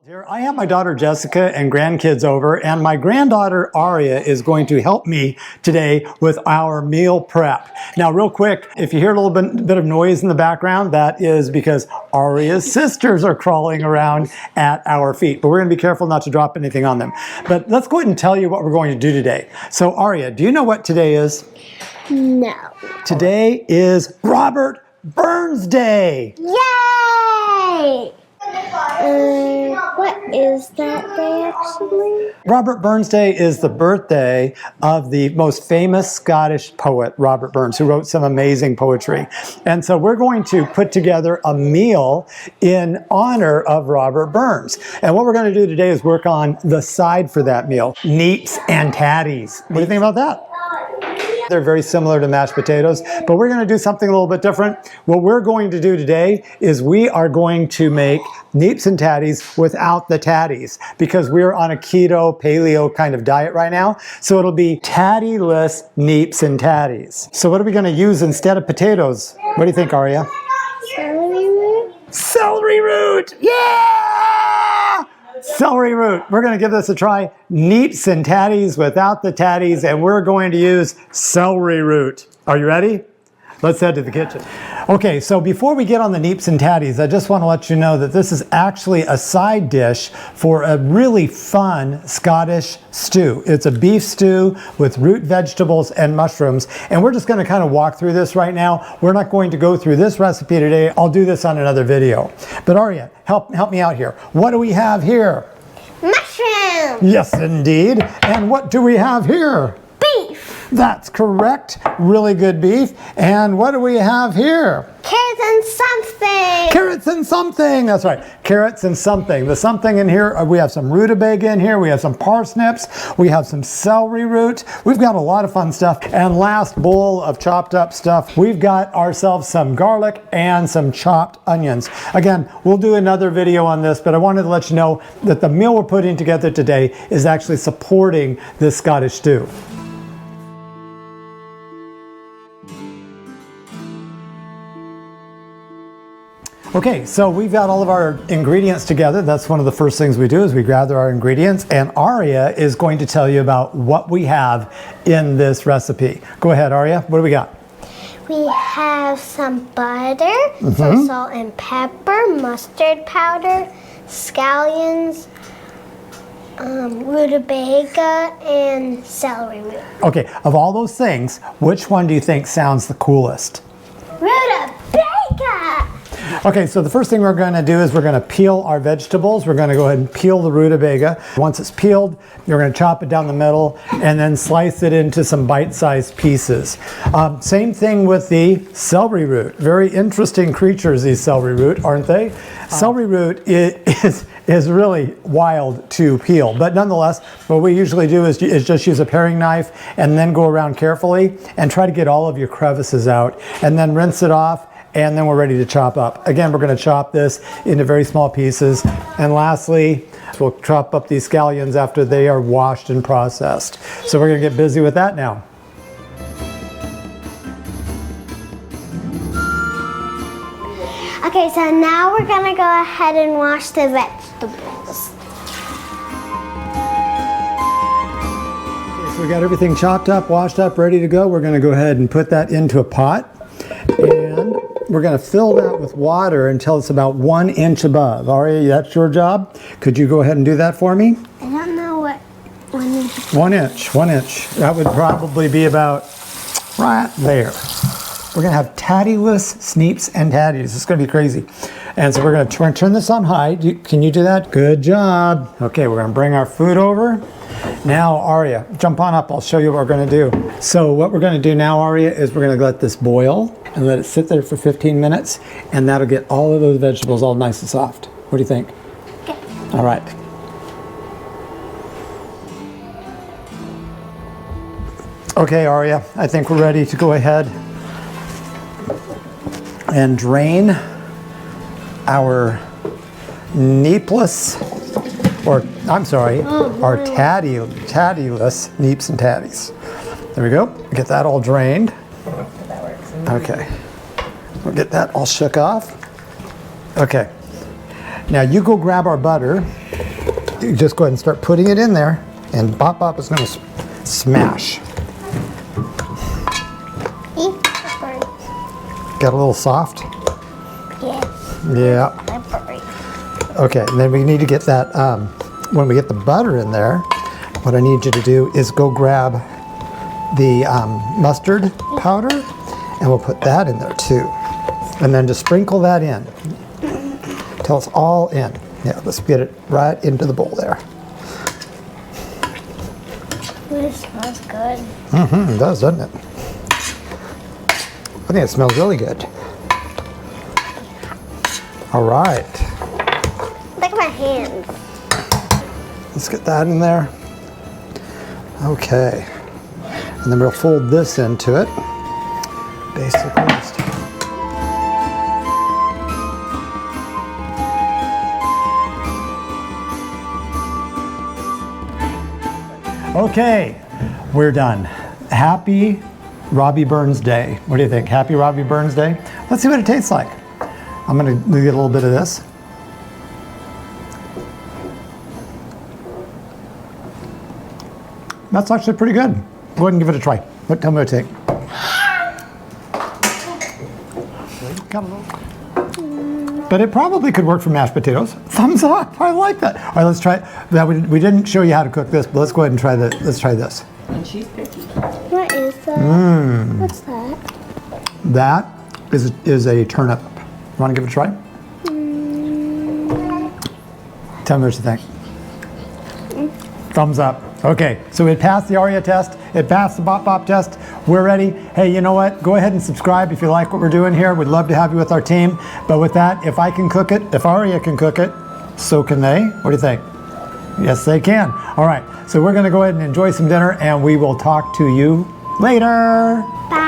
Here, I have my daughter Jessica and grandkids over, and my granddaughter Aria is going to help me today with our meal prep. Now, real quick, if you hear a little bit of noise in the background, that is because Aria's sisters are crawling around at our feet, but we're going to be careful not to drop anything on them. But let's go ahead and tell you what we're going to do today. So, Aria, do you know what today is? No. Today is Robert Burns Day. Yay! What is that day actually? Robert Burns Day is the birthday of the most famous Scottish poet, Robert Burns, who wrote some amazing poetry. And so we're going to put together a meal in honor of Robert Burns. And what we're going to do today is work on the side for that meal, Neeps and Tatties. What do you think about that? They're very similar to mashed potatoes, but we're going to do something a little bit different. What we're going to do today is we are going to make Neeps and Tatties without the tatties because we're on a keto, paleo kind of diet right now. So it'll be tattyless Neeps and Tatties. So what are we going to use instead of potatoes? What do you think, Aria? Celery root? Celery root! Yeah! Celery root. We're going to give this a try. Neeps and Tatties without the tatties, and we're going to use celery root. Are you ready? Let's head to the kitchen. Okay, so before we get on the Neeps and Tatties, I just want to let you know that this is actually a side dish for a really fun Scottish stew. It's a beef stew with root vegetables and mushrooms, and we're just going to kind of walk through this right now. We're not going to go through this recipe today. I'll do this on another video. But Aria, help me out here. What do we have here? Mushroom! Yes, indeed. And what do we have here? Beef! That's correct. Really good beef. And what do we have here? Carrots and something! Carrots and something. That's right. Carrots and something. The something in here, we have some rutabaga in here. We have some parsnips. We have some celery root. We've got a lot of fun stuff. And last bowl of chopped up stuff, we've got ourselves some garlic and some chopped onions. Again, we'll do another video on this, but I wanted to let you know that the meal we're putting together today is actually supporting this Scottish stew. Okay, so we've got all of our ingredients together. That's one of the first things we do is we gather our ingredients, and Aria is going to tell you about what we have in this recipe. Go ahead, Aria. What do we got? We have some butter, some salt and pepper, mustard powder, scallions, rutabaga, and celery root. Okay, of all those things, which one do you think sounds the coolest? Rutabaga! Okay, so the first thing we're going to do is we're going to peel our vegetables. We're going to go ahead and peel the rutabaga. Once it's peeled, you're going to chop it down the middle and then slice it into some bite-sized pieces. Same thing with the celery root. Very interesting creatures, these celery root, aren't they? Celery root is really wild to peel, but nonetheless, what we usually do is just use a paring knife and then go around carefully and try to get all of your crevices out and then rinse it off. And then we're ready to chop up. Again, we're going to chop this into very small pieces. And lastly, we'll chop up these scallions after they are washed and processed. So we're going to get busy with that now. Okay, so now we're going to go ahead and wash the vegetables. Okay, so we got everything chopped up, washed up, ready to go. We're going to go ahead and put that into a pot. And we're going to fill that with water until it's about 1 inch above. Aria, that's your job. Could you go ahead and do that for me? I don't know what 1 inch. 1 inch, 1 inch. That would probably be about right there. We're going to have tattyless Neeps and Tatties. It's going to be crazy. And so we're going to turn this on high. Can you do that? Good job. Okay, we're going to bring our food over. Now, Aria, jump on up. I'll show you what we're going to do. So what we're going to do now, Aria, is we're going to let this boil and let it sit there for 15 minutes, and that'll get all of those vegetables all nice and soft. What do you think? Okay. All right. Okay, Aria, I think we're ready to go ahead and drain our neepless, or I'm sorry, our tattyless Neeps and Tatties. There we go. Get that all drained. Okay. We'll get that all shook off. Okay. Now you go grab our butter. You just go ahead and start putting it in there, and Bop Bop is going to smash. Got a little soft? Yes. Yeah. Okay, and then we need to get that, when we get the butter in there, what I need you to do is go grab the mustard powder, and we'll put that in there too. And then just sprinkle that in till it's all in. Yeah, let's get it right into the bowl there. Ooh, this smells good. Mm-hmm, it does, doesn't it? I think it smells really good. All right. Look at my hands. Let's get that in there. Okay. And then we'll fold this into it. Basically. Okay, we're done. Happy Robbie Burns Day. What do you think? Happy Robbie Burns Day? Let's see what it tastes like. I'm gonna get a little bit of this. That's actually pretty good. Go ahead and give it a try. Tell me what you think. Got a little. But it probably could work for mashed potatoes. Thumbs up. I like that. All right, let's try it. Now, we didn't show you how to cook this, but let's go ahead and try the. Let's try this. And she's picky. What is that? What's that? That is a turnip. Want to give it a try? Tell me what you think. Thumbs up. Okay, so it passed the ARIA test. It passed the Bop Bop test. We're ready. Hey, you know what? Go ahead and subscribe if you like what we're doing here. We'd love to have you with our team. But with that, if I can cook it, if ARIA can cook it, so can they. What do you think? Yes, they can. All right, so we're going to go ahead and enjoy some dinner, and we will talk to you later. Bye.